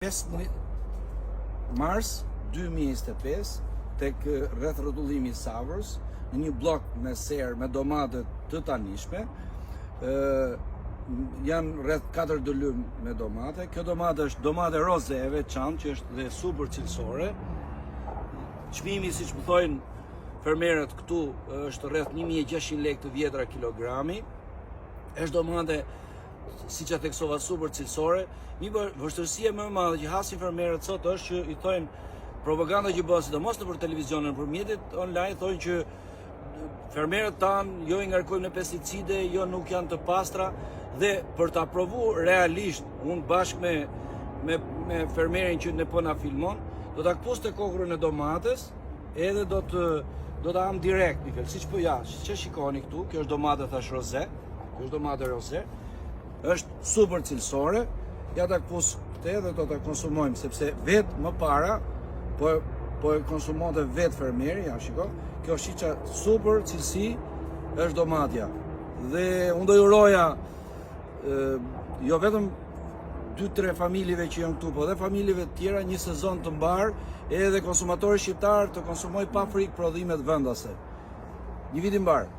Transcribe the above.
5 mars 2025 tek rreth rrotullimi i Savrës në një blok me serë me domate të tanishme. Janë rreth 4 dulum me domate. Kjo domate është domate roze e veçantë që është dhe super cilësore. Çmimi, siç më thojnë fermerët këtu, është rreth 1600 lekë të vjetra kilogrami. Është domate, siç e theksova, super cilësore. Vështirësia më e madhe që hasin fermerët sot është që i thojnë propaganda që bëhet sidomos nëpër televizion, nëpër mjetet online, thonë që fermerët tanë jo i ngarkojnë me pesticide, jo nuk janë të pastra, dhe për ta provuar realisht, unë bashkë me fermerin që ne po na filmon, do ta kpus te kokrën e domates, edhe do ta am direkt nikel, siç po ja, që shikoni këtu, kjo është domate thash roze, kjo është domate roze, është super cilësore. Ja ta kpus këtë dhe do ta konsumojmë, sepse vetë më para po e konsumonte vetë fermeri, ja shiko. Kjo shiça super cilësi është domatja. Dhe unë do juroja jo vetëm 2-3 familjeve që janë këtu, po dhe familjeve të tjera një sezon të mbar, edhe konsumatorë shqiptar të konsumojnë pa frikë prodhimet vendase. Një vit i mbar.